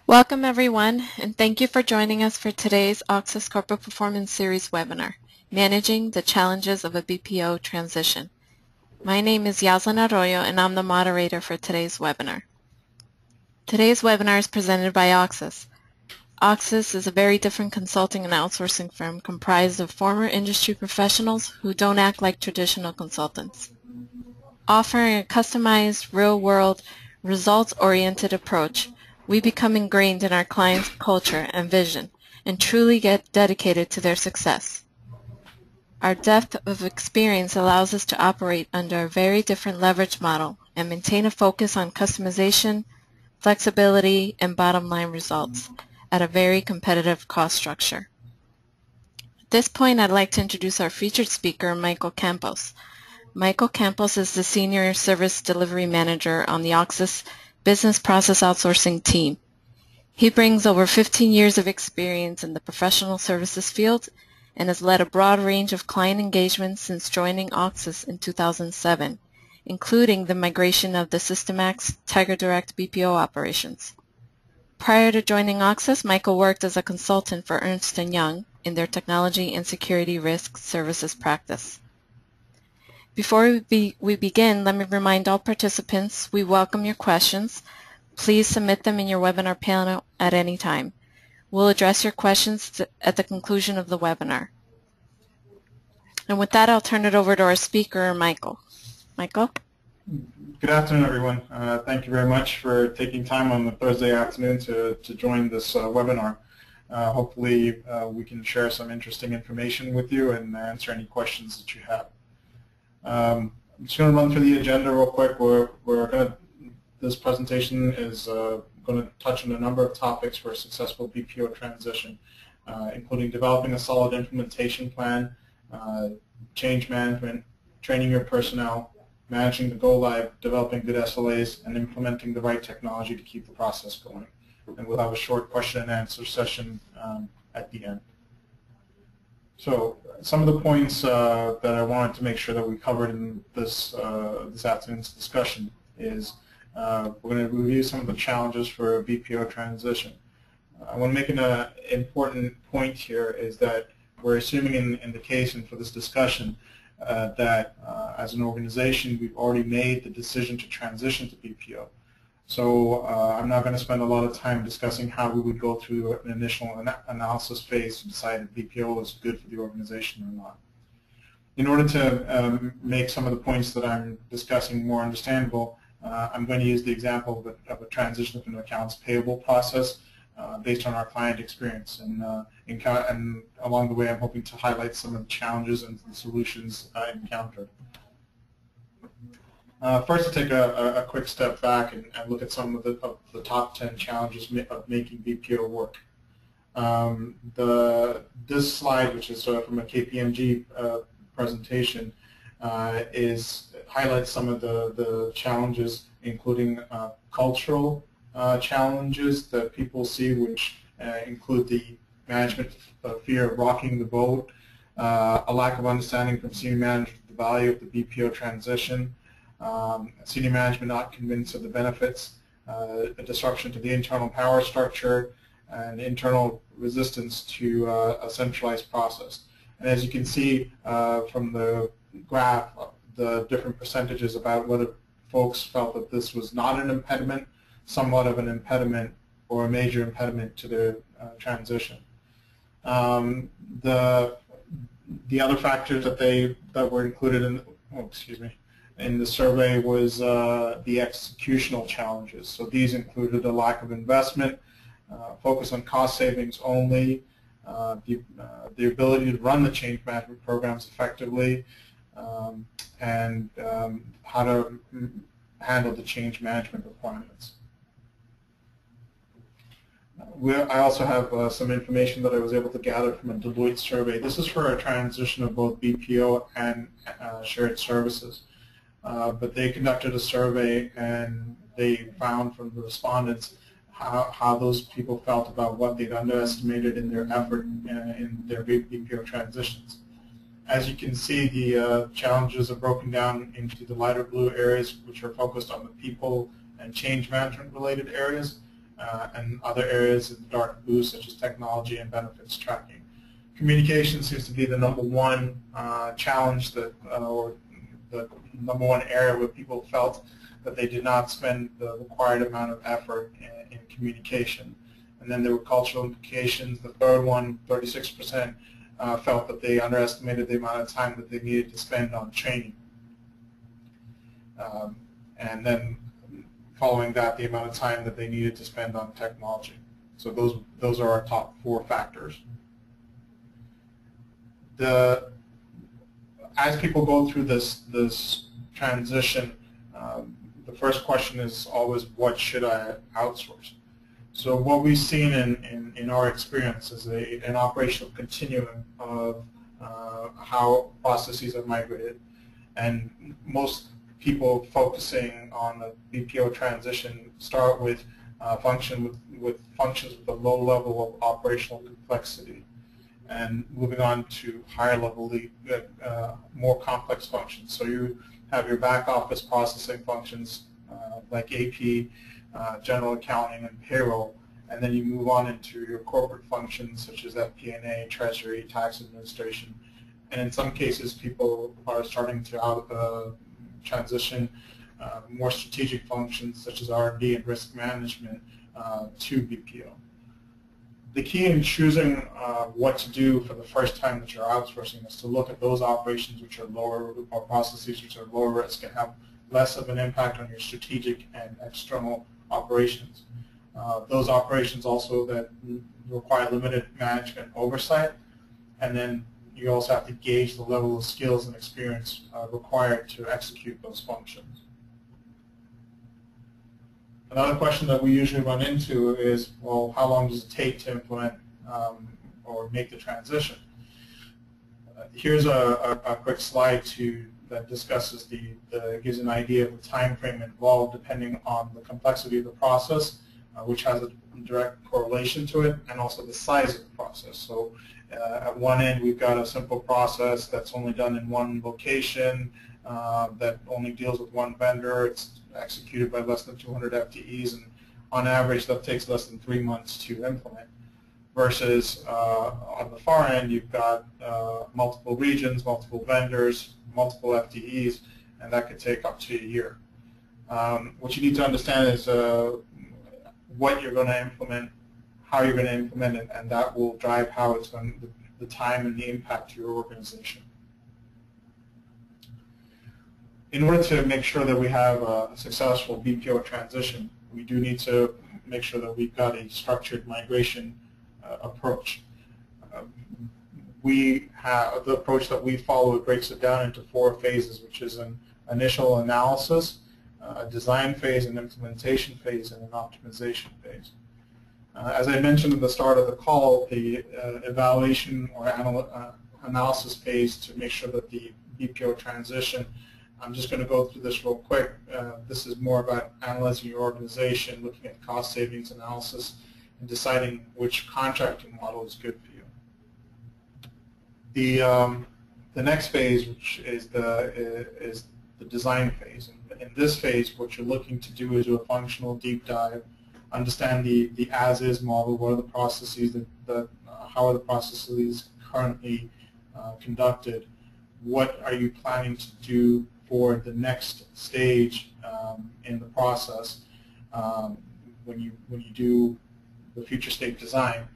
Welcome everyone, and thank you for joining us for today's Auxis Corporate Performance Series webinar, Managing the Challenges of a BPO Transition. My name is Yaslin Arroyo, and I'm the moderator for today's webinar. Today's webinar is presented by Auxis. Auxis is a very different consulting and outsourcing firm comprised of former industry professionals who don't act like traditional consultants. Offering a customized, real-world, results-oriented approach, we become ingrained in our clients' culture and vision and truly get dedicated to their success. Our depth of experience allows us to operate under a very different leverage model and maintain a focus on customization, flexibility, and bottom-line results at a very competitive cost structure. At this point, I'd like to introduce our featured speaker, Michael Campos. Michael Campos is the Senior Service Delivery Manager on the Auxis Business Process Outsourcing team. He brings over 15 years of experience in the professional services field and has led a broad range of client engagements since joining Auxis in 2007, including the migration of the Systemax TigerDirect BPO operations. Prior to joining Auxis, Michael worked as a consultant for Ernst & Young in their technology and security risk services practice. Before we begin, let me remind all participants we welcome your questions. Please submit them in your webinar panel at any time. We'll address your questions at the conclusion of the webinar. And with that, I'll turn it over to our speaker, Michael. Michael? Good afternoon, everyone. Thank you very much for taking time on the Thursday afternoon to join this webinar. Hopefully, we can share some interesting information with you and answer any questions that you have. I'm just going to run through the agenda real quick. This presentation is going to touch on a number of topics for a successful BPO transition, including developing a solid implementation plan, change management, training your personnel, managing the go-live, developing good SLAs, and implementing the right technology to keep the process going. And we'll have a short question and answer session at the end. So some of the points that I wanted to make sure that we covered in this afternoon's discussion is we're going to review some of the challenges for a BPO transition. I want to make an important point here is that we're assuming in the case and for this discussion that as an organization we've already made the decision to transition to BPO. So I'm not going to spend a lot of time discussing how we would go through an initial analysis phase to decide if BPO is good for the organization or not. In order to make some of the points that I'm discussing more understandable, I'm going to use the example of a transition of an accounts payable process based on our client experience. And along the way, I'm hoping to highlight some of the challenges and the solutions encountered. First, to take a quick step back and look at some of the top 10 challenges of making BPO work. This slide, which is from a KPMG presentation, highlights some of the challenges, including cultural challenges that people see, which include the management fear of rocking the boat, a lack of understanding from senior management of the value of the BPO transition, senior management not convinced of the benefits, a disruption to the internal power structure, and internal resistance to a centralized process. And as you can see from the graph, the different percentages about whether folks felt that this was not an impediment, somewhat of an impediment, or a major impediment to their transition. The other factors that were included in the survey was the executional challenges. So these included a lack of investment, focus on cost savings only, the ability to run the change management programs effectively, and how to handle the change management requirements. I also have some information that I was able to gather from a Deloitte survey. This is for a transition of both BPO and shared services. But they conducted a survey and they found from the respondents how those people felt about what they'd underestimated in their effort in their BPO transitions. As you can see, the challenges are broken down into the lighter blue areas, which are focused on the people and change management related areas, and other areas in the dark blue, such as technology and benefits tracking. Communication seems to be the number one challenge that, or the number one area where people felt that they did not spend the required amount of effort in communication. And then there were cultural implications. The third one, 36%, felt that they underestimated the amount of time that they needed to spend on training. And then following that, the amount of time that they needed to spend on technology. So those are our top 4 factors. As people go through this transition, the first question is always, what should I outsource? So what we've seen in our experience is an operational continuum of how processes are migrated, and most people focusing on the BPO transition start with functions with a low level of operational complexity, and moving on to higher level, more complex functions. So you have your back office processing functions like AP, general accounting, and payroll, and then you move on into your corporate functions such as FP&A, treasury, tax administration, and in some cases people are starting to transition more strategic functions such as R&D and risk management to BPO. The key in choosing what to do for the first time that you're outsourcing is to look at those operations which are lower, or processes which are lower risk and have less of an impact on your strategic and external operations. Those operations also that require limited management oversight, and then you also have to gauge the level of skills and experience required to execute those functions. Another question that we usually run into is, well, how long does it take to implement or make the transition? Here's a quick slide that discusses gives an idea of the time frame involved depending on the complexity of the process, which has a direct correlation to it, and also the size of the process. So at one end, we've got a simple process that's only done in one location, that only deals with one vendor. It's executed by less than 200 FTEs, and on average, that takes less than 3 months to implement. Versus on the far end, you've got multiple regions, multiple vendors, multiple FTEs, and that could take up to a year. What you need to understand is what you're going to implement, how you're going to implement it, and that will drive how it's going, the time and the impact to your organization. In order to make sure that we have a successful BPO transition, we do need to make sure that we've got a structured migration approach. We have the approach that we follow. It breaks it down into 4 phases, which is an initial analysis, a design phase, an implementation phase, and an optimization phase. As I mentioned at the start of the call, the evaluation or analysis phase to make sure that the BPO transition, I'm just going to go through this real quick. This is more about analyzing your organization, looking at cost savings analysis, and deciding which contracting model is good for you. The next phase, which is the design phase. In this phase, what you're looking to do is do a functional deep dive, understand the as-is model. What are the processes how are the processes currently conducted? What are you planning to do for the next stage in the process when you do the future state design?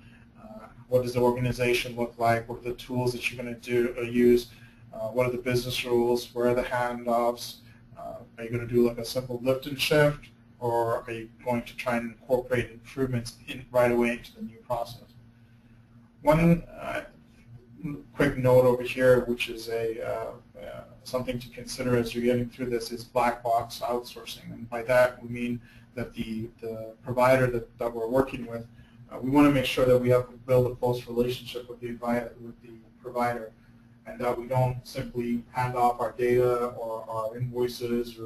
What does the organization look like? What are the tools that you're going to use? What are the business rules? Where are the handoffs? Are you going to do like a simple lift and shift, or are you going to try and incorporate improvements right away into the new process? One quick note over here, which is something to consider as you're getting through this, is black box outsourcing. And by that we mean that the provider that we're working with, we want to make sure that we have to build a close relationship with the provider, and that we don't simply hand off our data or our invoices,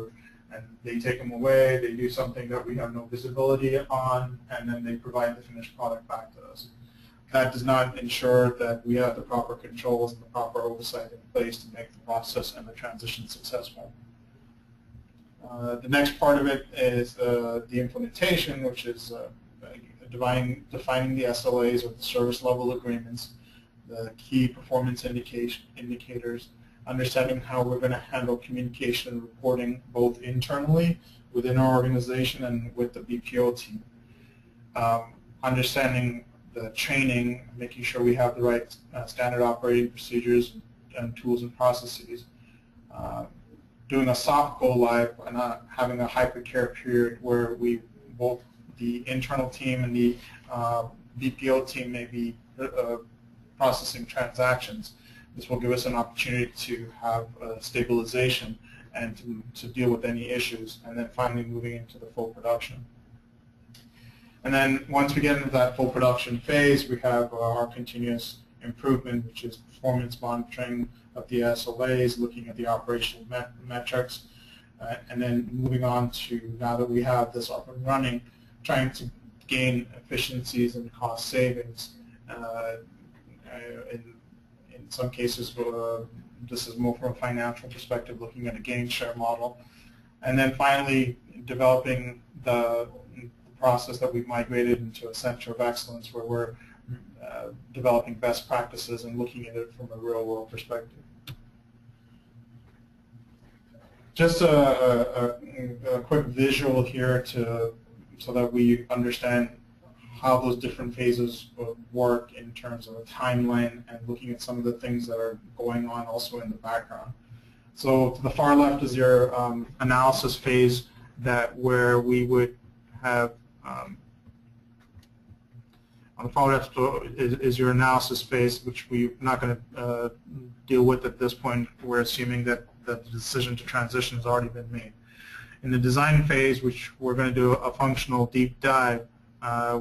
and they take them away, they do something that we have no visibility on, and then they provide the finished product back to us. That does not ensure that we have the proper controls and the proper oversight in place to make the process and the transition successful. The next part of it is the implementation, which is defining the SLAs or the service level agreements, the key performance indicators, understanding how we're going to handle communication and reporting both internally within our organization and with the BPO team. Understanding the training, making sure we have the right standard operating procedures and tools and processes. Doing a soft go live and having a hypercare period where we both the internal team and the BPO team may be processing transactions. This will give us an opportunity to have stabilization and to deal with any issues, and then finally moving into the full production. And then once we get into that full production phase, we have our continuous improvement, which is performance monitoring of the SLAs, looking at the operational metrics, and then moving on to, now that we have this up and running, trying to gain efficiencies and cost savings. In some cases, this is more from a financial perspective, looking at a gain share model. And then finally, developing the process that we've migrated into a center of excellence where we're developing best practices and looking at it from a real-world perspective. Just a quick visual here so that we understand how those different phases work in terms of a timeline and looking at some of the things that are going on also in the background. So to the far left is your analysis phase, where we would have on the far left is your analysis phase, which we're not going to deal with at this point. We're assuming that the decision to transition has already been made. In the design phase, which we're going to do a functional deep dive,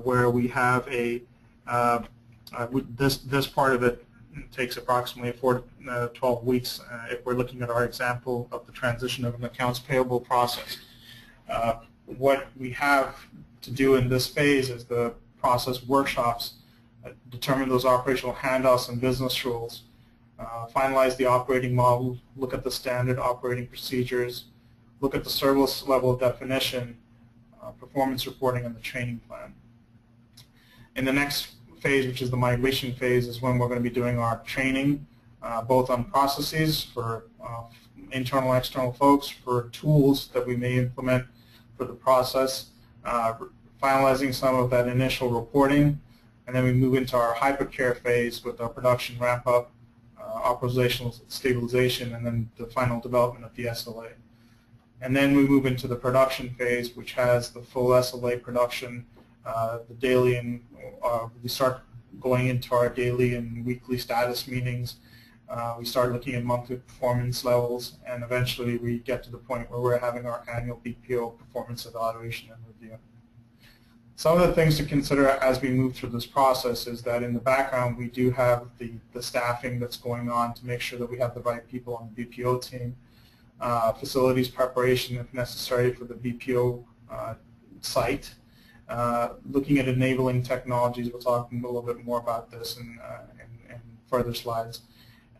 where we have this part of it takes approximately 4 to 12 weeks if we're looking at our example of the transition of an accounts payable process. What we have to do in this phase is the process workshops, determine those operational handoffs and business rules, finalize the operating model, look at the standard operating procedures, look at the service level definition, performance reporting, and the training plan. In the next phase, which is the migration phase, is when we're going to be doing our training, both on processes for internal and external folks, for tools that we may implement for the process, finalizing some of that initial reporting, and then we move into our hypercare phase with our production ramp-up, operational stabilization, and then the final development of the SLA. And then we move into the production phase, which has the full SLA production, the daily, and we start going into our daily and weekly status meetings. We start looking at monthly performance levels, and eventually we get to the point where we're having our annual BPO performance evaluation and review. Some of the things to consider as we move through this process is that in the background we do have the staffing that's going on to make sure that we have the right people on the BPO team, facilities preparation if necessary for the BPO site, looking at enabling technologies. We'll talk a little bit more about this in further slides,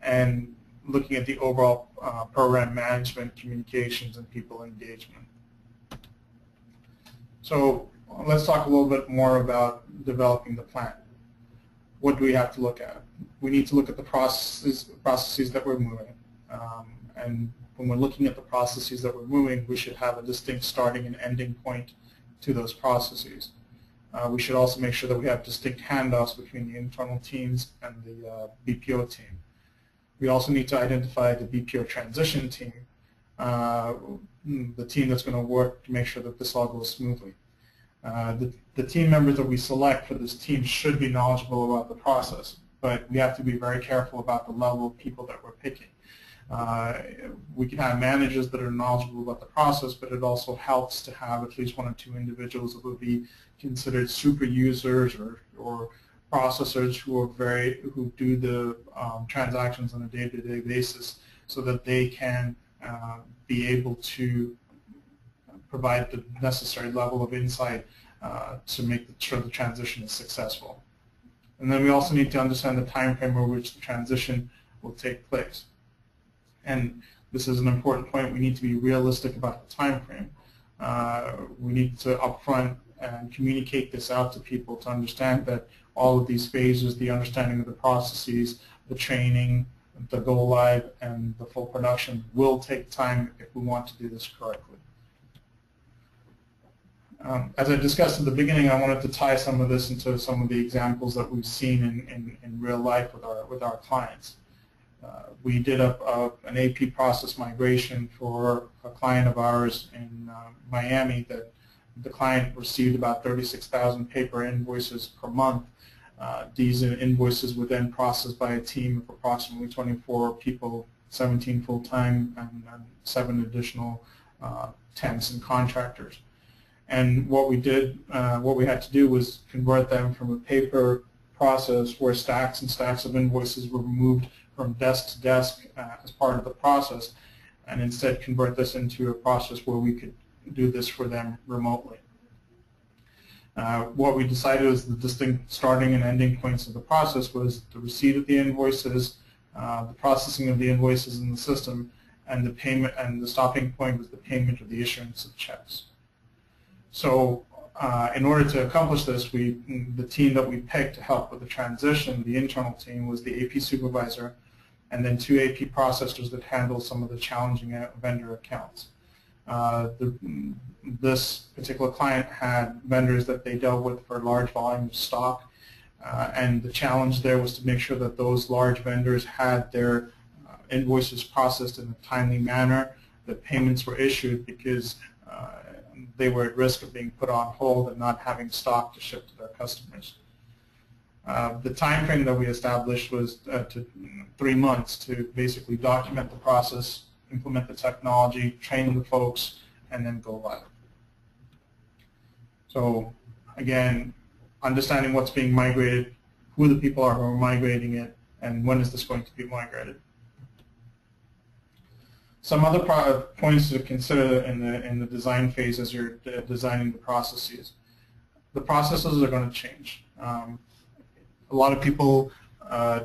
and looking at the overall program management, communications, and people engagement. So let's talk a little bit more about developing the plan. What do we have to look at? We need to look at the processes that we're moving. And when we're looking at the processes that we're moving, we should have a distinct starting and ending point to those processes. We should also make sure that we have distinct handoffs between the internal teams and the BPO team. We also need to identify the BPO transition team, the team that's going to work to make sure that this all goes smoothly. The team members that we select for this team should be knowledgeable about the process, but we have to be very careful about the level of people that we're picking. We can have managers that are knowledgeable about the process, but it also helps to have at least 1 or 2 individuals that will be considered super users or processors who do the transactions on a day-to-day basis, so that they can be able to provide the necessary level of insight to make sure the transition is successful. And then we also need to understand the time frame over which the transition will take place. And this is an important point. We need to be realistic about the time frame. We need to upfront and communicate this out to people to understand that all of these phases, the understanding of the processes, the training, the go live, and the full production will take time if we want to do this correctly. As I discussed in the beginning, I wanted to tie some of this into some of the examples that we've seen in real life with our clients. We did an AP process migration for a client of ours in Miami that the client received about 36,000 paper invoices per month. These invoices were then processed by a team of approximately 24 people, 17 full-time, and 7 additional temps and contractors. And what we had to do was convert them from a paper process where stacks and stacks of invoices were moved from desk to desk as part of the process, and instead convert this into a process where we could do this for them remotely. What we decided was the distinct starting and ending points of the process was the receipt of the invoices, the processing of the invoices in the system, and the payment, and the stopping point was the payment or the issuance of checks. So in order to accomplish this, the team that we picked to help with the transition, the internal team, was the AP supervisor and then 2 AP processors that handle some of the challenging vendor accounts. This particular client had vendors that they dealt with for large volumes of stock, and the challenge there was to make sure that those large vendors had their invoices processed in a timely manner, that payments were issued, because they were at risk of being put on hold and not having stock to ship to their customers. The time frame that we established was 3 months to basically document the process, implement the technology, train the folks, and then go live. So again, understanding what's being migrated, who the people are who are migrating it, and when is this going to be migrated. Some other points to consider in the design phase as you're designing the processes. The processes are going to change. A lot of people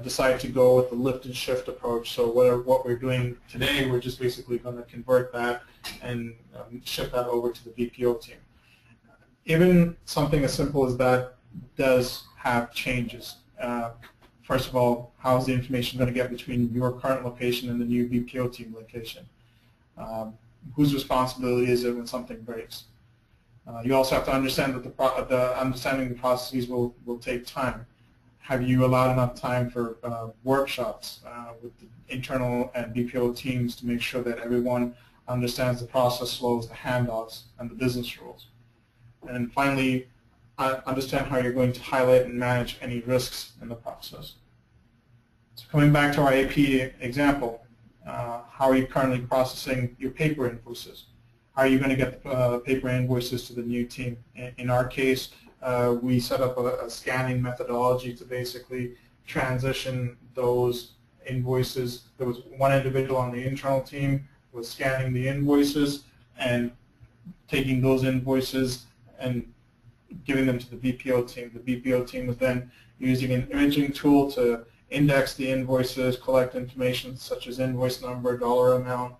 decide to go with the lift and shift approach. So what we're doing today, we're just basically going to convert that and ship that over to the BPO team. Even something as simple as that does have changes. First of all, how is the information going to get between your current location and the new BPO team location? Whose responsibility is it when something breaks? You also have to understand that understanding the processes will take time. Have you allowed enough time for workshops with the internal and BPO teams to make sure that everyone understands the process flows, the handoffs, and the business rules? And finally, understand how you're going to highlight and manage any risks in the process. So coming back to our AP example, how are you currently processing your paper invoices? How are you going to get the paper invoices to the new team? In our case, we set up a scanning methodology to basically transition those invoices. There was one individual on the internal team who was scanning the invoices and taking those invoices and giving them to the BPO team. The BPO team was then using an imaging tool to index the invoices, collect information such as invoice number, dollar amount,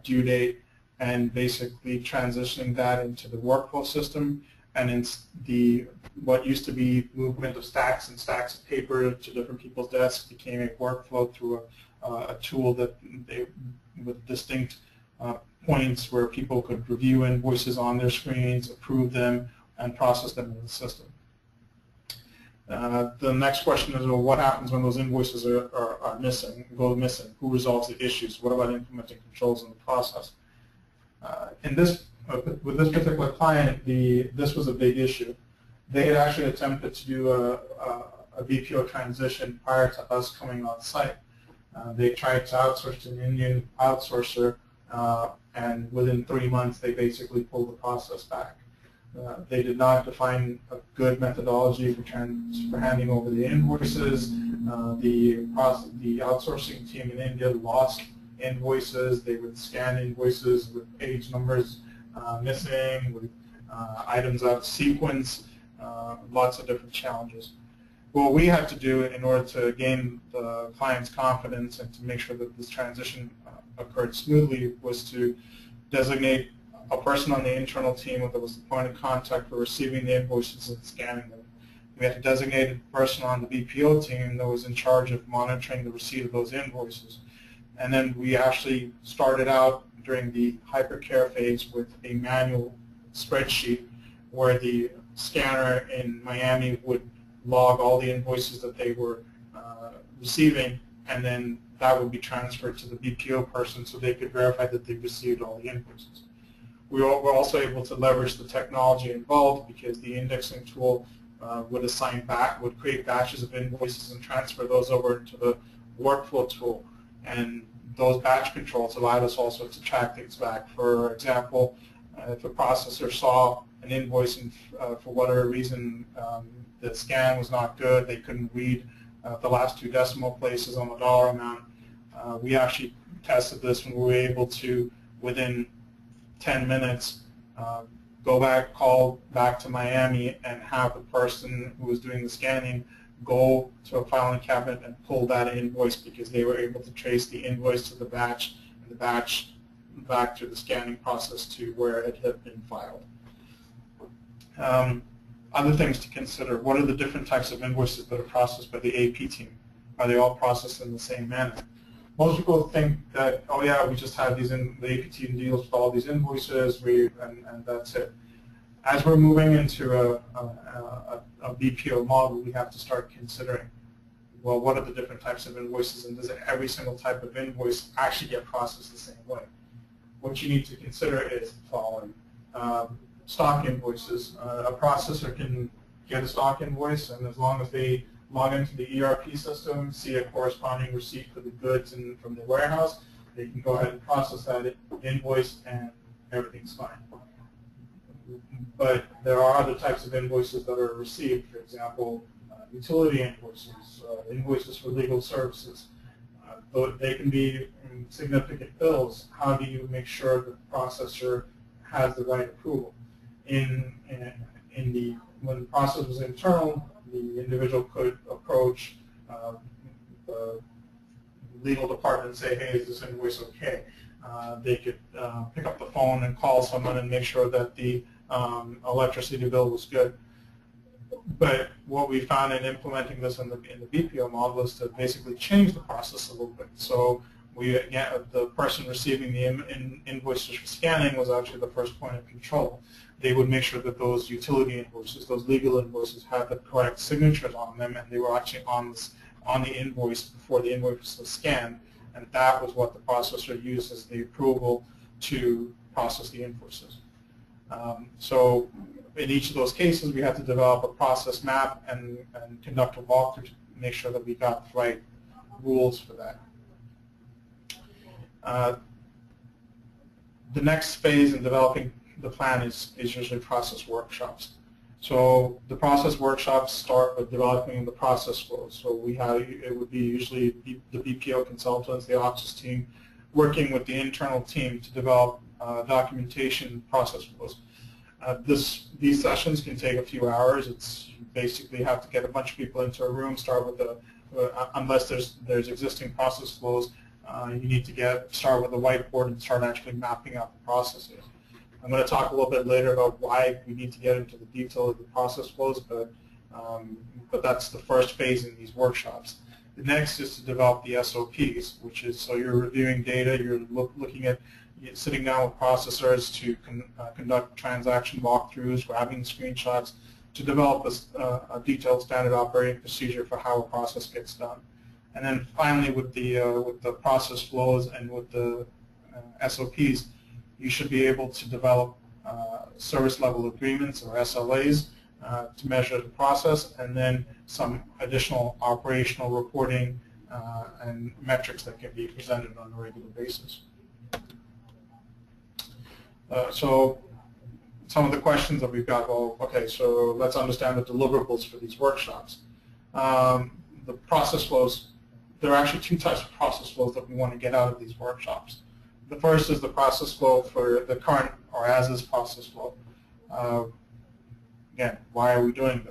due date, and basically transitioning that into the workflow system. And in what used to be movement of stacks and stacks of paper to different people's desks became a workflow through a tool with distinct points where people could review invoices on their screens, approve them, and process them in the system. The next question is, well, what happens when those invoices are missing, go missing? Who resolves the issues? What about implementing controls in the process? With this particular client, this was a big issue. They had actually attempted to do a BPO transition prior to us coming on site. They tried to outsource to an Indian outsourcer, and within 3 months they basically pulled the process back. They did not define a good methodology for handing over the invoices. The outsourcing team in India lost invoices. They would scan invoices with page numbers missing, with items out of sequence, lots of different challenges. What we had to do in order to gain the client's confidence and to make sure that this transition occurred smoothly was to designate a person on the internal team that was the point of contact for receiving the invoices and scanning them. We had a designated person on the BPO team that was in charge of monitoring the receipt of those invoices. And then we actually started out during the hypercare phase with a manual spreadsheet where the scanner in Miami would log all the invoices that they were receiving, and then that would be transferred to the BPO person so they could verify that they received all the invoices. We were also able to leverage the technology involved because the indexing tool would create batches of invoices and transfer those over into the workflow tool. And those batch controls allowed us also to track things back. For example, if a processor saw an invoice and for whatever reason the scan was not good, they couldn't read the last two decimal places on the dollar amount, we actually tested this when we were able to, within 10 minutes, call back to Miami and have the person who was doing the scanning go to a filing cabinet and pull that invoice because they were able to trace the invoice to the batch and the batch back through the scanning process to where it had been filed. Other things to consider: what are the different types of invoices that are processed by the AP team? Are they all processed in the same manner? Most people think that, oh yeah, we just have these the AP team deals with all these invoices, and that's it. As we're moving into a BPO model, we have to start considering, well, what are the different types of invoices, and does every single type of invoice actually get processed the same way? What you need to consider is the following. Stock invoices. A processor can get a stock invoice, and as long as they log into the ERP system, see a corresponding receipt for the goods from the warehouse, they can go ahead and process that invoice and everything's fine. But there are other types of invoices that are received, for example, utility invoices, invoices for legal services. They can be significant bills. How do you make sure that the processor has the right approval? When the process was internal, the individual could approach the legal department and say, hey, is this invoice okay? They could pick up the phone and call someone and make sure that the electricity bill was good. But what we found in implementing this in the BPO model is to basically change the process a little bit. So the person receiving the invoices for scanning was actually the first point of control. They would make sure that those utility invoices, those legal invoices, had the correct signatures on them, and they were actually on the invoice before the invoice was scanned, and that was what the processor used as the approval to process the invoices. So in each of those cases, we had to develop a process map and conduct a walkthrough to make sure that we got the right rules for that. The next phase in developing the plan is usually process workshops. So the process workshops start with developing the process flows. So it would be usually the BPO consultants, the Auxis team, working with the internal team to develop documentation process flows. These sessions can take a few hours. You basically have to get a bunch of people into a room, start with unless there's existing process flows, you need to start with a whiteboard and start actually mapping out the processes. I'm going to talk a little bit later about why we need to get into the detail of the process flows, but that's the first phase in these workshops. The next is to develop the SOPs, which is, so you're reviewing data, you're looking at sitting down with processors to conduct transaction walkthroughs, grabbing screenshots, to develop a detailed standard operating procedure for how a process gets done. And then finally, with the process flows and with the SOPs, you should be able to develop service level agreements, or SLAs, to measure the process, and then some additional operational reporting and metrics that can be presented on a regular basis. So some of the questions that we've got, well, okay, so let's understand the deliverables for these workshops. The process flows, there are actually two types of process flows that we want to get out of these workshops. The first is the process flow for the current or as-is process flow. Again, why are we doing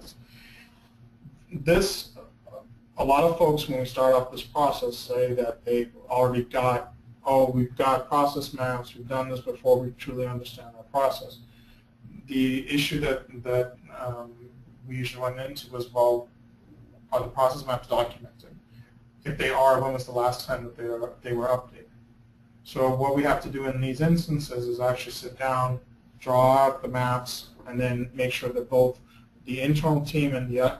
this? A lot of folks, when we start off this process, say that they've already got oh, we've got process maps, we've done this before, we truly understand our process. The issue that we usually run into was, well, are the process maps documented? If they are, when was the last time that they were updated? So what we have to do in these instances is actually sit down, draw out the maps, and then make sure that both the internal team and the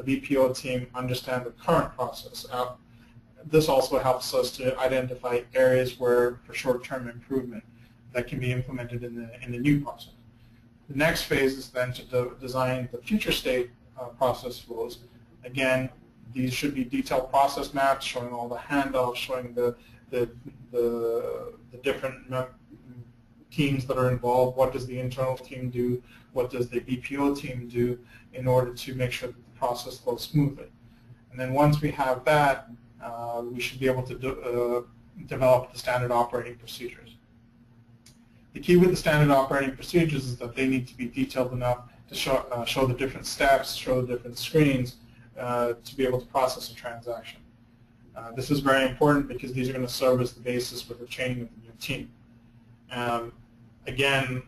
BPO team understand the current process. This also helps us to identify areas where for short-term improvement that can be implemented in the new process. The next phase is then to design the future state process flows. Again, these should be detailed process maps showing all the handoffs, showing the different teams that are involved. What does the internal team do? What does the BPO team do in order to make sure that the process flows smoothly? And then once we have that, we should be able to develop the standard operating procedures. The key with the standard operating procedures is that they need to be detailed enough to show the different steps, show the different screens to be able to process a transaction. This is very important because these are going to serve as the basis for the training of the new team. Again,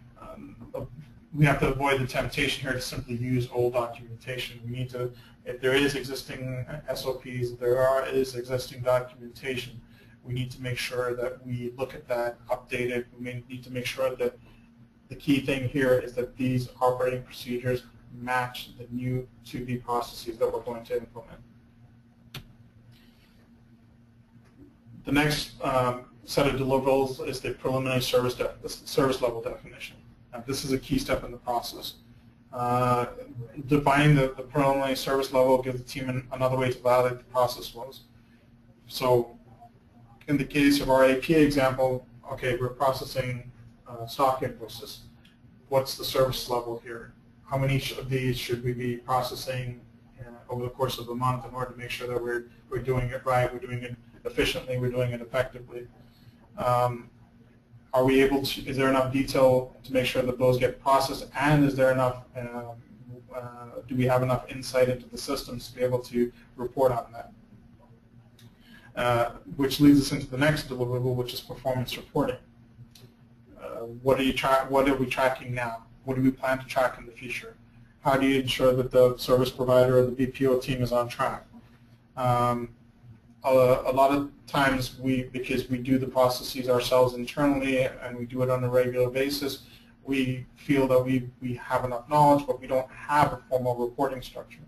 we have to avoid the temptation here to simply use old documentation. We need to, if there is existing SOPs, if there is existing documentation, we need to make sure that we look at that, update it. We need to make sure that the key thing here is that these operating procedures match the new to-be processes that we're going to implement. The next set of deliverables is the preliminary service level definition. This is a key step in the process. Defining the preliminary service level gives the team another way to validate the process flows. So in the case of our AP example, okay, we're processing stock invoices. What's the service level here? How many of these should we be processing over the course of a month in order to make sure that we're doing it right, we're doing it efficiently, we're doing it effectively? Are we able to, is there enough detail to make sure that those get processed, and is there enough, do we have enough insight into the systems to be able to report on that? Which leads us into the next deliverable, which is performance reporting. What are we tracking now? What do we plan to track in the future? How do you ensure that the service provider or the BPO team is on track? A lot of times, because we do the processes ourselves internally and we do it on a regular basis, we feel that we have enough knowledge, but we don't have a formal reporting structure.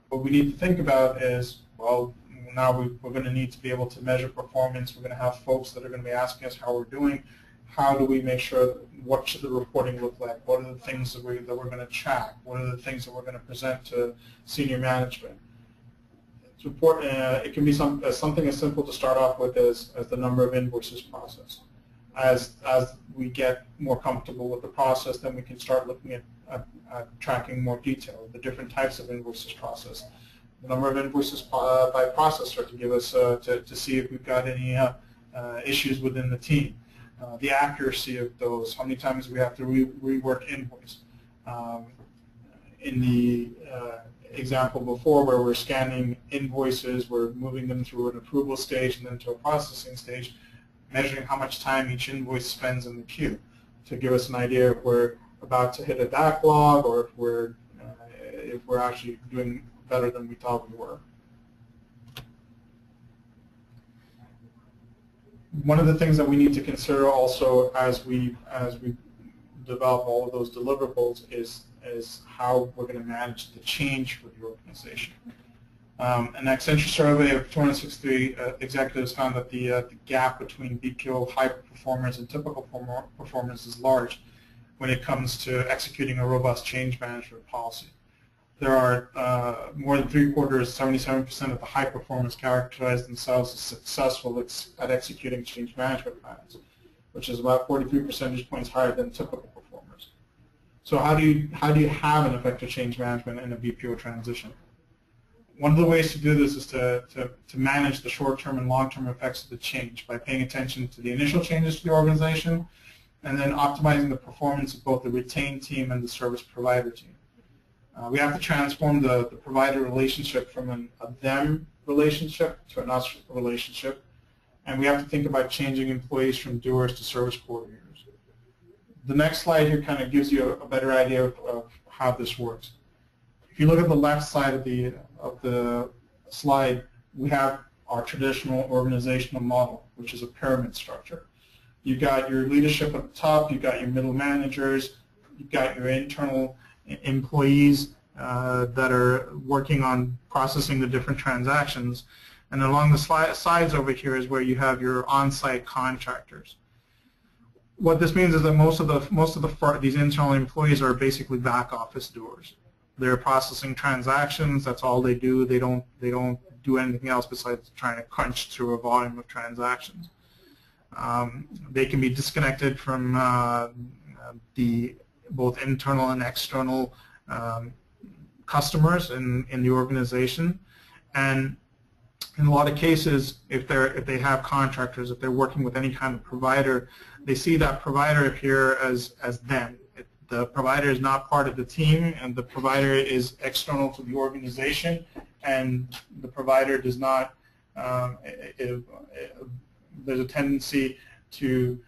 What we need to think about is, well, now we're going to need to be able to measure performance. We're going to have folks that are going to be asking us how we're doing. How do we make sure, what should the reporting look like? What are the things that we're going to track? What are the things that we're going to present to senior management? It can be something as simple to start off with as the number of invoices processed. As we get more comfortable with the process, then we can start looking at tracking more detail, the different types of invoices processed, the number of invoices by processor to give us to see if we've got any issues within the team, the accuracy of those, how many times we have to rework invoice. In the example before, where we're scanning invoices, we're moving them through an approval stage and then to a processing stage, measuring how much time each invoice spends in the queue to give us an idea if we're about to hit a backlog or if we're actually doing better than we thought we were. One of the things that we need to consider also as we develop all of those deliverables is how we're going to manage the change for the organization. An Accenture survey of 263 executives found that the gap between BPO high performers and typical performers is large when it comes to executing a robust change management policy. There are more than 3/4, 77% of the high performers characterize themselves as successful at executing change management plans, which is about 43 percentage points higher than typical performers. So how do you have an effective change management in a BPO transition? One of the ways to do this is to manage the short-term and long-term effects of the change by paying attention to the initial changes to the organization and then optimizing the performance of both the retained team and the service provider team. We have to transform the provider relationship from a them relationship to an us relationship. and we have to think about changing employees from doers to service coordinators. The next slide here kind of gives you a better idea of how this works. If you look at the left side of the slide, we have our traditional organizational model, which is a pyramid structure. You've got your leadership at the top, you've got your middle managers, you've got your internal employees that are working on processing the different transactions. And along the sides over here is where you have your on-site contractors. What this means is that most of these internal employees are basically back office doers. They're processing transactions. That's all they do. They don't do anything else besides trying to crunch through a volume of transactions. They can be disconnected from the both internal and external customers in the organization, and in a lot of cases, if they have contractors, if they're working with any kind of provider, they see that provider here as them. The provider is not part of the team, and the provider is external to the organization, and the provider does not. There's a tendency to,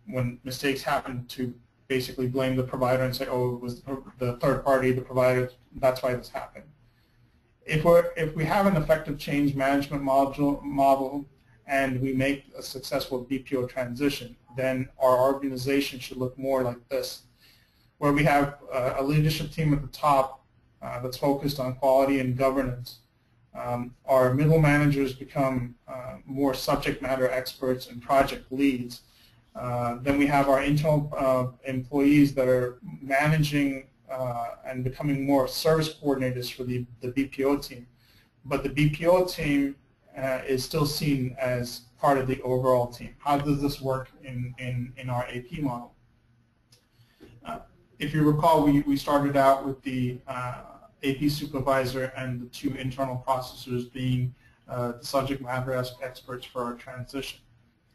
when mistakes happen, to basically blame the provider and say, "Oh, it was the third party, the provider. That's why this happened." If we have an effective change management model and we make a successful BPO transition, then our organization should look more like this, where we have a leadership team at the top that's focused on quality and governance. Our middle managers become more subject matter experts and project leads. Then we have our internal employees that are managing and becoming more service coordinators for the BPO team. But the BPO team is still seen as part of the overall team. How does this work in our AP model? If you recall, we started out with the AP supervisor and the two internal processors being the subject matter experts for our transition.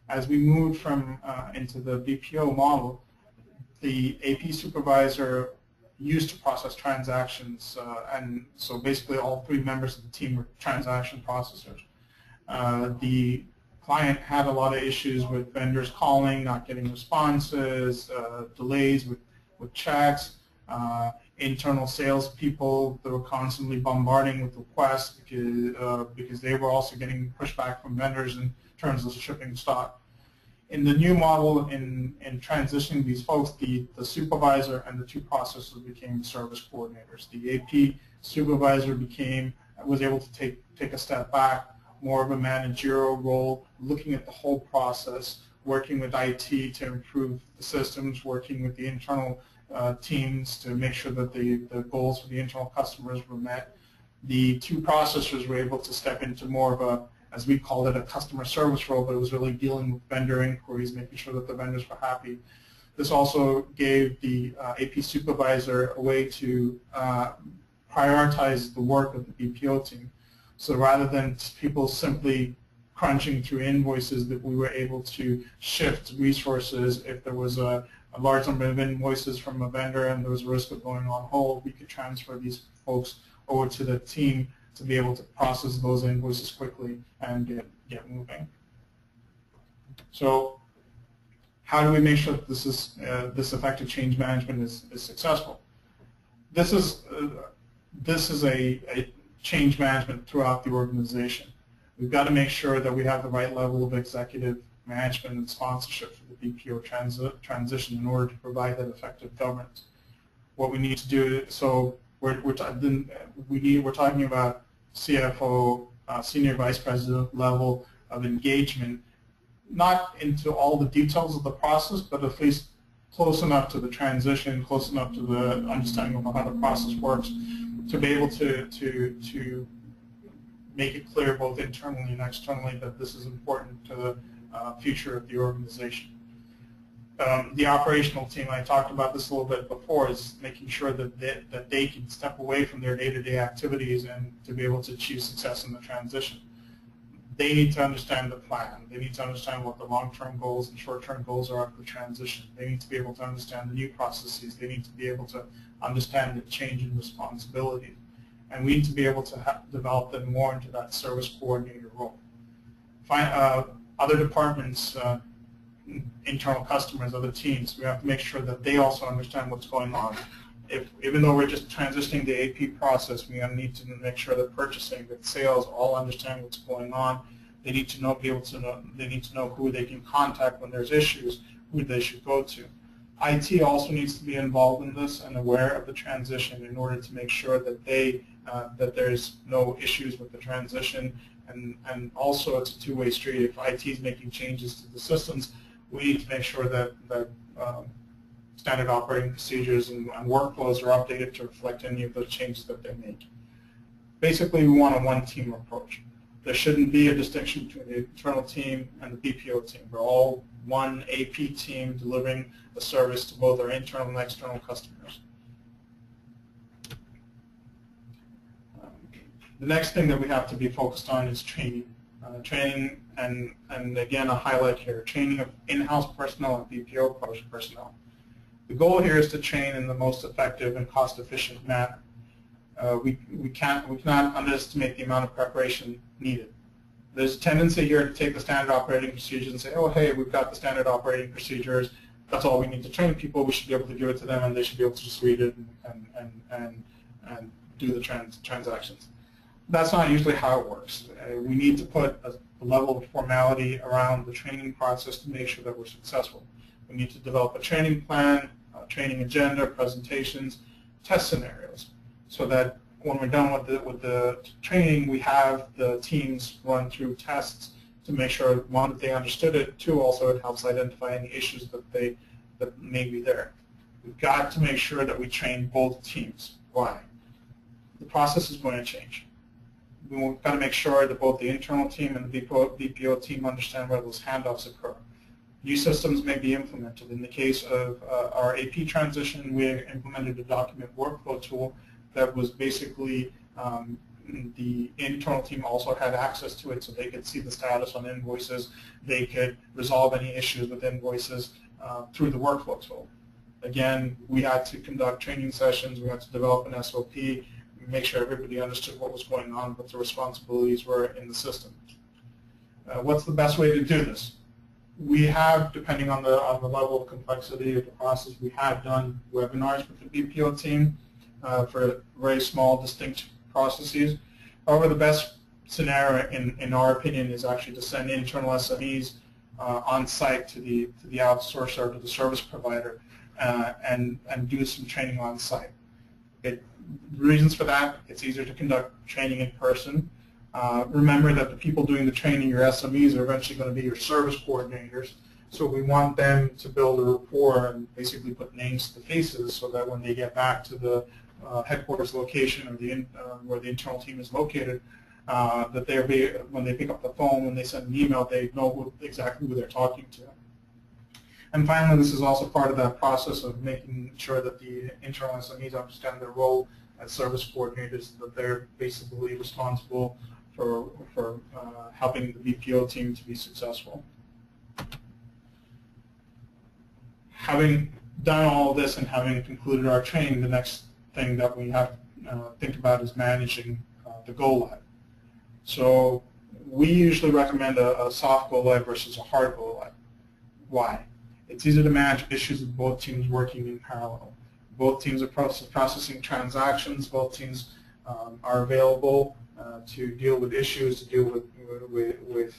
As we moved into the BPO model, the AP supervisor used to process transactions, and so basically all three members of the team were transaction processors. The client had a lot of issues with vendors calling, not getting responses, delays with checks, internal salespeople that were constantly bombarding with requests because they were also getting pushback from vendors in terms of shipping stock. In the new model, in transitioning these folks, the supervisor and the two processors became service coordinators. The AP supervisor was able to take a step back, more of a managerial role, looking at the whole process, working with IT to improve the systems, working with the internal teams to make sure that the goals for the internal customers were met. The two processors were able to step into more of a, as we called it, a customer service role, but it was really dealing with vendor inquiries, making sure that the vendors were happy. This also gave the AP supervisor a way to prioritize the work of the BPO team. So rather than people simply crunching through invoices, that we were able to shift resources. If there was a large number of invoices from a vendor and there was a risk of going on hold, we could transfer these folks over to the team to be able to process those invoices quickly and get moving. So how do we make sure that this effective change management is successful? This is a change management throughout the organization. We've got to make sure that we have the right level of executive management and sponsorship for the BPO transition in order to provide that effective governance. What we need to do, so we're talking about CFO, Senior Vice President level of engagement, not into all the details of the process, but at least close enough to the transition, close enough to the understanding of how the process works, to be able to make it clear both internally and externally that this is important to the future of the organization. The operational team, I talked about this a little bit before, is making sure that they can step away from their day-to-day activities and to be able to achieve success in the transition. They need to understand the plan. They need to understand what the long-term goals and short-term goals are of the transition. They need to be able to understand the new processes. They need to be able to understand the change in responsibility. And we need to be able to develop them more into that service coordinator role. Other departments, internal customers, other teams, we have to make sure that they also understand what's going on. Even though we're just transitioning the AP process, we need to make sure that purchasing, that sales all understand what's going on. They need to know, they need to know who they can contact when there's issues, who they should go to. IT also needs to be involved in this and aware of the transition in order to make sure that that there's no issues with the transition. And also, it's a two-way street. If IT is making changes to the systems, we need to make sure that standard operating procedures and workflows are updated to reflect any of those changes that they make. Basically, we want a one-team approach. There shouldn't be a distinction between the internal team and the BPO team. We're all one AP team delivering a service to both our internal and external customers. The next thing that we have to be focused on is training. Training, and again, a highlight here, training of in-house personnel and BPO personnel. The goal here is to train in the most effective and cost-efficient manner. We cannot underestimate the amount of preparation needed. There's a tendency here to take the standard operating procedures and say, oh, hey, we've got the standard operating procedures. That's all we need to train people. We should be able to give it to them, and they should be able to just read it and do the transactions. That's not usually how it works. We need to put a level of formality around the training process to make sure that we're successful. We need to develop a training plan, a training agenda, presentations, test scenarios, so that when we're done with the training, we have the teams run through tests to make sure, one, that they understood it, two, also it helps identify any issues that may be there. We've got to make sure that we train both teams. Why? The process is going to change. We've got to make sure that both the internal team and the BPO team understand where those handoffs occur. New systems may be implemented. In the case of our AP transition, we implemented a document workflow tool that was basically the internal team also had access to it, so they could see the status on invoices. They could resolve any issues with invoices through the workflow tool. Again, we had to conduct training sessions. We had to develop an SOP, make sure everybody understood what was going on, what the responsibilities were in the system. What's the best way to do this? We have, depending on the level of complexity of the process, we have done webinars with the BPO team for very small, distinct processes. However, the best scenario, in our opinion, is actually to send internal SMEs on site to the outsourcer, to the service provider, and do some training on site. Reasons for that: it's easier to conduct training in person. Remember that the people doing the training, your SMEs, are eventually going to be your service coordinators. So we want them to build a rapport and basically put names to the faces, so that when they get back to the headquarters location, or where the internal team is located, that when they pick up the phone, when they send an email, they know exactly who they're talking to. And finally, this is also part of that process of making sure that the internal SMEs understand their role as service coordinators, that they're basically responsible for helping the BPO team to be successful. Having done all this and having concluded our training, the next thing that we have to think about is managing the go-live. So we usually recommend a soft go-live versus a hard go-live. Why? It's easier to manage issues with both teams working in parallel. Both teams are processing transactions. Both teams are available to deal with issues, to deal with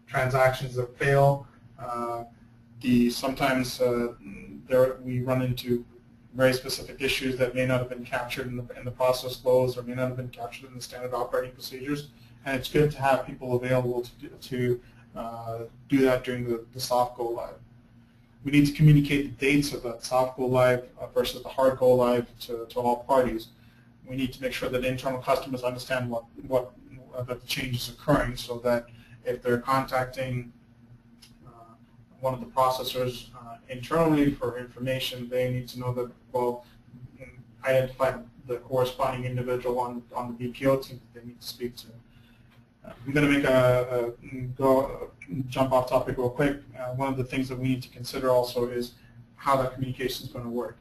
transactions that fail. Sometimes we run into very specific issues that may not have been captured in the process flows, or may not have been captured in the standard operating procedures. And it's good to have people available to do that during the soft go live. We need to communicate the dates of that soft go live versus the hard go live to all parties. We need to make sure that internal customers understand that the change is occurring, so that if they're contacting one of the processors internally for information, they need to know that, well, identify the corresponding individual on the BPO team that they need to speak to. I'm going to make jump off topic real quick. One of the things that we need to consider also is how that communication is going to work.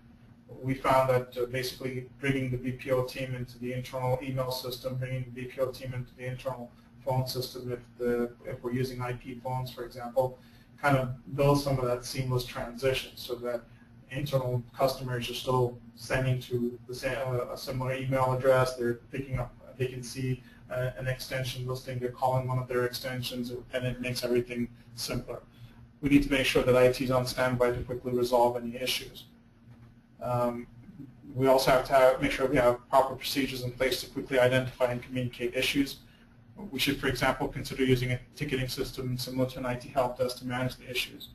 We found that basically bringing the BPO team into the internal email system, bringing the BPO team into the internal phone system, if we're using IP phones, for example, kind of build some of that seamless transition so that internal customers are still sending to a similar email address. They're picking up, they can see an extension listing, they're calling one of their extensions, and it makes everything simpler. We need to make sure that IT is on standby to quickly resolve any issues. We also have to make sure we have proper procedures in place to quickly identify and communicate issues. We should, for example, consider using a ticketing system similar to an IT help desk to manage the issues.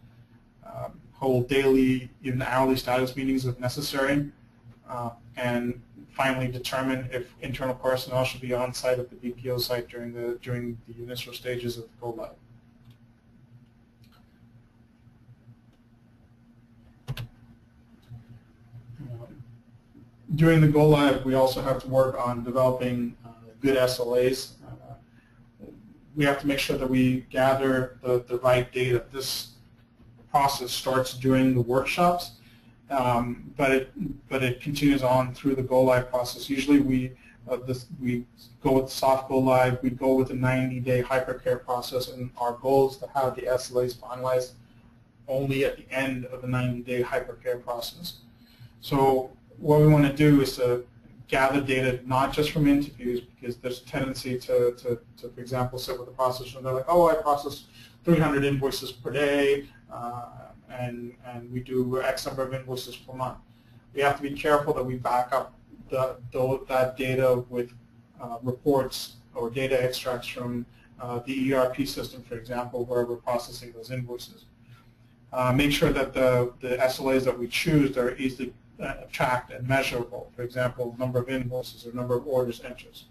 Hold daily, even hourly status meetings if necessary, and finally determine if internal personnel should be on site at the BPO site during the initial stages of go live. During the go live, we also have to work on developing good SLAs. We have to make sure that we gather the right data. This process starts during the workshops, but it continues on through the go live process. Usually we go with soft go live. We go with a 90-day hypercare process, and our goal is to have the SLAs finalized only at the end of the 90-day hypercare process. So what we want to do is to gather data not just from interviews, because there's a tendency to for example, sit with the processor and they're like, oh, I process 300 invoices per day, and we do X number of invoices per month. We have to be careful that we back up that data with reports or data extracts from the ERP system, for example, where we're processing those invoices. Make sure that the SLAs that we choose are easily tracked and measurable, for example, number of invoices or number of orders entries.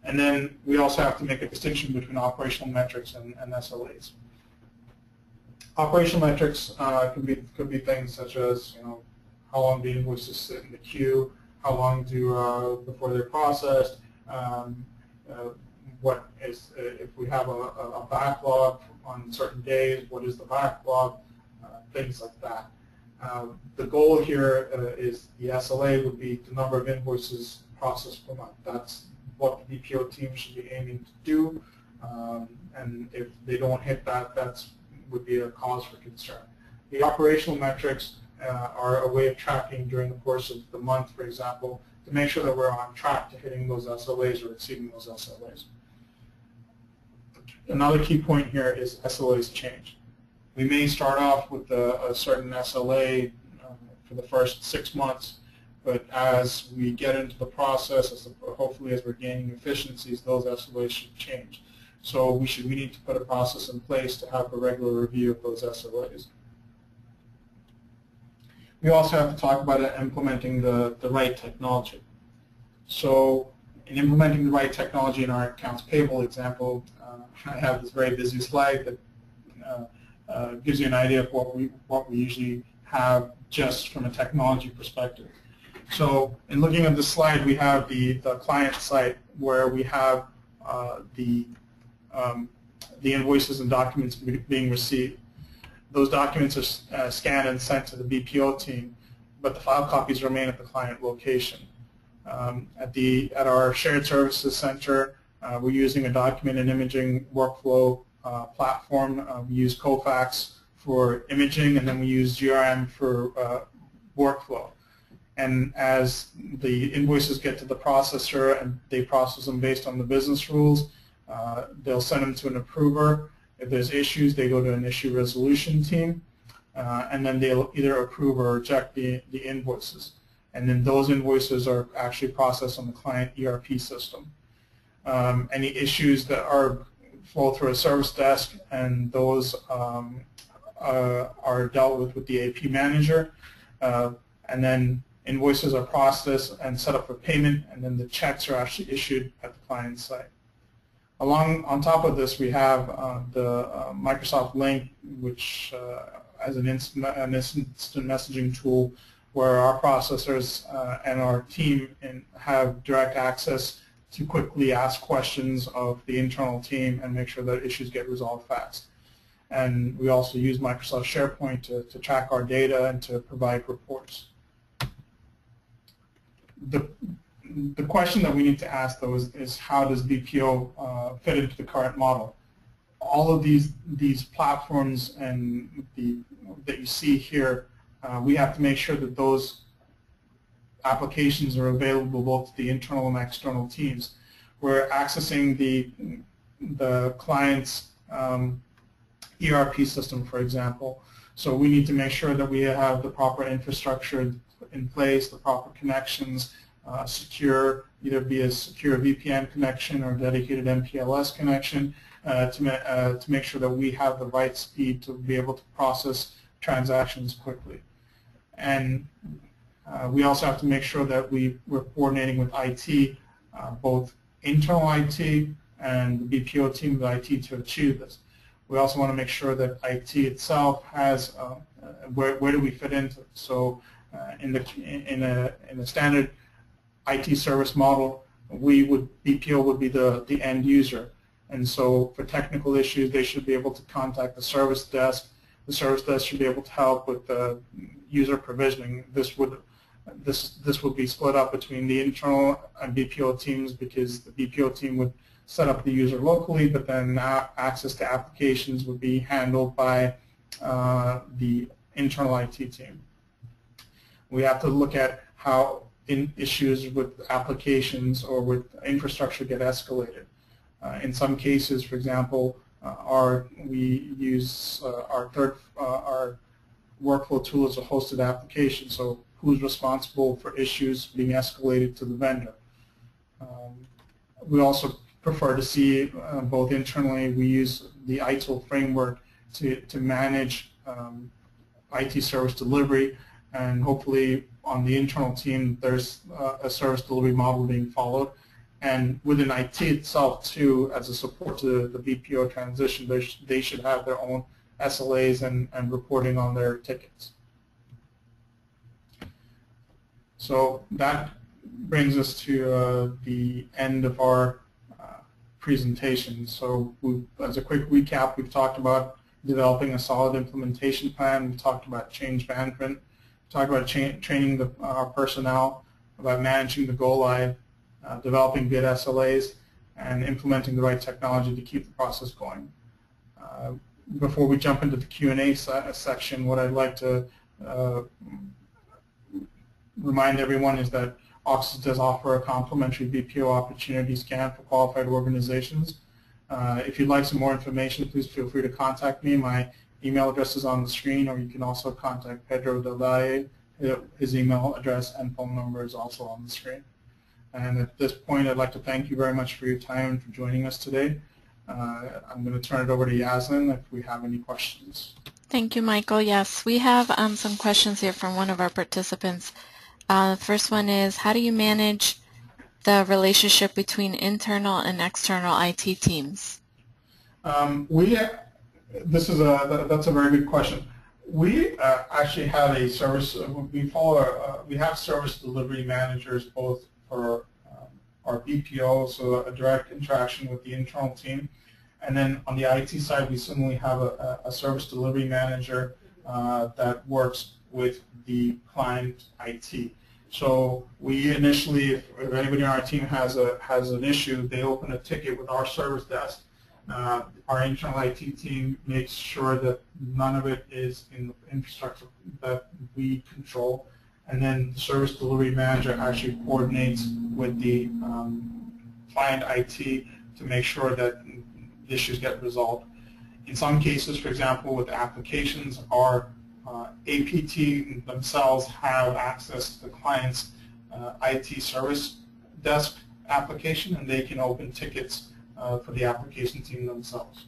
And then we also have to make a distinction between operational metrics and SLAs. Operational metrics could be things such as, how long do invoices sit in the queue, how long before they're processed, what is if we have a backlog on certain days, what is the backlog, things like that. The goal here is the SLA would be the number of invoices processed per month. That's what the BPO team should be aiming to do, and if they don't hit that, that would be a cause for concern. The operational metrics are a way of tracking during the course of the month, for example, to make sure that we're on track to hitting those SLAs or exceeding those SLAs. Another key point here is SLAs change. We may start off with a certain SLA for the first 6 months, but as we get into the process, hopefully as we're gaining efficiencies, those SLAs should change. So we need to put a process in place to have a regular review of those SLAs. We also have to talk about implementing the right technology. So in implementing the right technology in our accounts payable example, I have this very busy slide that gives you an idea of what we usually have just from a technology perspective. So in looking at this slide, we have the client site where we have the invoices and documents being received. Those documents are scanned and sent to the BPO team, but the file copies remain at the client location. At our shared services center, we're using a document and imaging workflow platform. We use Kofax for imaging, and then we use GRM for workflow. And as the invoices get to the processor and they process them based on the business rules, they'll send them to an approver. If there's issues, they go to an issue resolution team, and then they'll either approve or reject the invoices. And then those invoices are actually processed on the client ERP system. Any issues that flow through a service desk, and those are dealt with the AP manager, and then invoices are processed and set up for payment, and then the checks are actually issued at the client site. On top of this, we have the Microsoft Link, which as an instant messaging tool where our processors and our team have direct access to quickly ask questions of the internal team and make sure that issues get resolved fast. And we also use Microsoft SharePoint to track our data and to provide reports. the question that we need to ask, though, is how does BPO fit into the current model? All of these platforms and that you see here, we have to make sure that those applications are available both to the internal and external teams. We're accessing the client's ERP system, for example. So we need to make sure that we have the proper infrastructure in place, the proper connections, secure, either be a secure VPN connection or dedicated MPLS connection, to make sure that we have the right speed to be able to process transactions quickly. And we also have to make sure that we're coordinating with IT, both internal IT and the BPO team with IT to achieve this. We also want to make sure that IT itself has where do we fit into. So in a standard IT service model, BPO would be the end user, and so for technical issues, they should be able to contact the service desk. The service desk should be able to help with the user provisioning. This would be split up between the internal and BPO teams, because the BPO team would set up the user locally, but then access to applications would be handled by the internal IT team. We have to look at how issues with applications or with infrastructure get escalated. In some cases, for example, we use our workflow tool as a hosted application. So who's responsible for issues being escalated to the vendor? We also prefer to see both internally. We use the ITIL framework to manage IT service delivery, and hopefully on the internal team there's a service delivery model being followed. And within IT itself too, as a support to the BPO transition, they should have their own SLAs and reporting on their tickets. So that brings us to the end of our presentation. So as a quick recap, we've talked about developing a solid implementation plan. We've talked about change management. We've talked about training our personnel, about managing the go-live, developing good SLAs, and implementing the right technology to keep the process going. Before we jump into the Q&A section, what I'd like to remind everyone is that Auxis does offer a complimentary BPO Opportunity Scan for qualified organizations. If you'd like some more information, please feel free to contact me. My email address is on the screen, or you can also contact Pedro Del Valle. His email address and phone number is also on the screen. And at this point, I'd like to thank you very much for your time and for joining us today. I'm going to turn it over to Yaslin if we have any questions. Thank you, Michael. Yes, we have some questions here from one of our participants. The first one is, how do you manage the relationship between internal and external IT teams? That's a very good question. We actually have a service. We have service delivery managers both for our BPO, so a direct interaction with the internal team, and then on the IT side, we similarly have a service delivery manager that works with the client IT. So we initially, if anybody on our team has an issue, they open a ticket with our service desk. Our internal IT team makes sure that none of it is in the infrastructure that we control, and then the service delivery manager actually coordinates with the client IT to make sure that issues get resolved. In some cases, for example, with applications, our APT themselves have access to the client's IT service desk application, and they can open tickets for the application team themselves.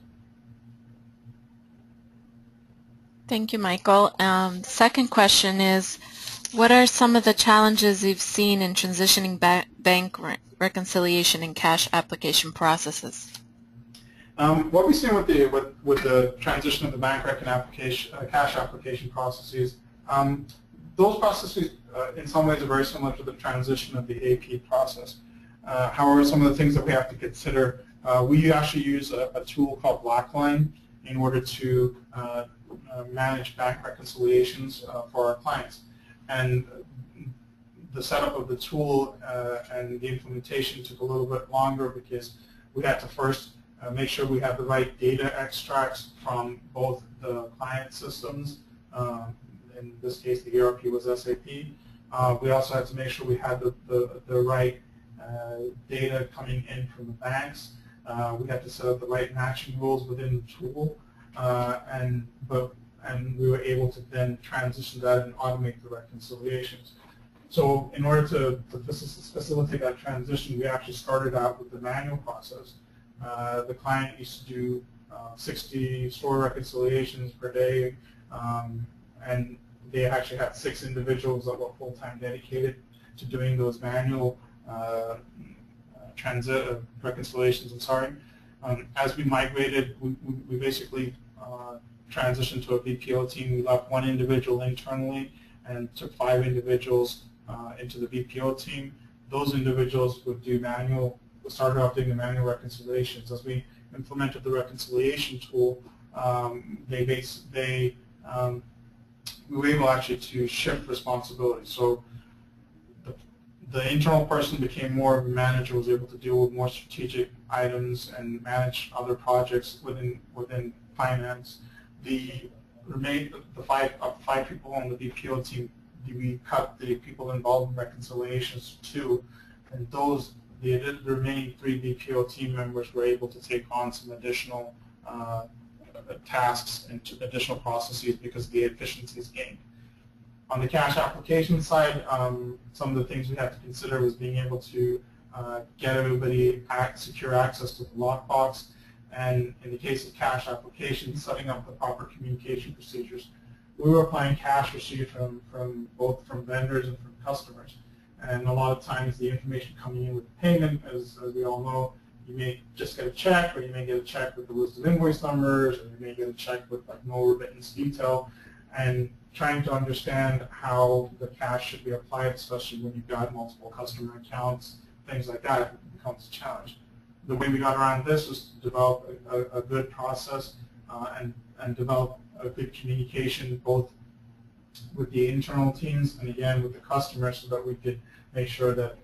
Thank you, Michael. The second question is, what are some of the challenges you've seen in transitioning bank reconciliation and cash application processes? What we've seen with the transition of the bank rec and cash application processes, those processes in some ways are very similar to the transition of the AP process. However, some of the things that we have to consider, we actually use a tool called Blackline in order to manage bank reconciliations for our clients. And the setup of the tool and the implementation took a little bit longer because we had to first make sure we have the right data extracts from both the client systems. In this case, the ERP was SAP. We also had to make sure we had the right data coming in from the banks. We had to set up the right matching rules within the tool, and we were able to then transition that and automate the reconciliations. So in order to facilitate that transition, we actually started out with the manual process. The client used to do 60 store reconciliations per day, and they actually had 6 individuals that were full-time dedicated to doing those manual reconciliations. As we migrated, we basically transitioned to a BPO team. We left 1 individual internally and took 5 individuals into the BPO team. Those individuals would do started off doing the manual reconciliations. As we implemented the reconciliation tool, we were able actually to shift responsibility. So the internal person became more of a manager, was able to deal with more strategic items and manage other projects within finance. The 5 people on the BPO team, we cut the people involved in reconciliations to 2, and the remaining 3 BPO team members were able to take on some additional tasks and additional processes because of the efficiencies gained. On the cash application side, some of the things we had to consider was being able to get everybody secure access to the lockbox, and in the case of cash applications, setting up the proper communication procedures. We were applying cash received both from vendors and from customers, and a lot of times the information coming in with payment, as we all know, you may just get a check, or you may get a check with the list of invoice numbers, or you may get a check with no remittance detail, and trying to understand how the cash should be applied, especially when you've got multiple customer accounts, things like that, it becomes a challenge. The way we got around this was to develop a good process and develop a good communication both with the internal teams and again with the customers, so that we could make sure that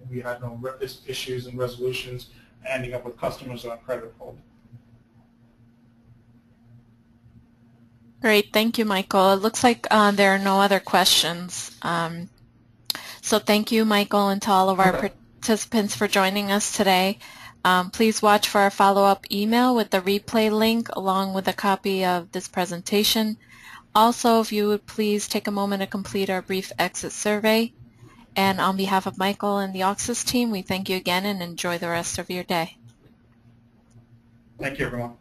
we had no issues and resolutions ending up with customers on credit hold. Great, thank you, Michael. It looks like there are no other questions. So thank you, Michael, and to all of our participants for joining us today. Please watch for our follow-up email with the replay link along with a copy of this presentation. Also, if you would please take a moment to complete our brief exit survey. And on behalf of Michael and the Auxis team, we thank you again and enjoy the rest of your day. Thank you, everyone.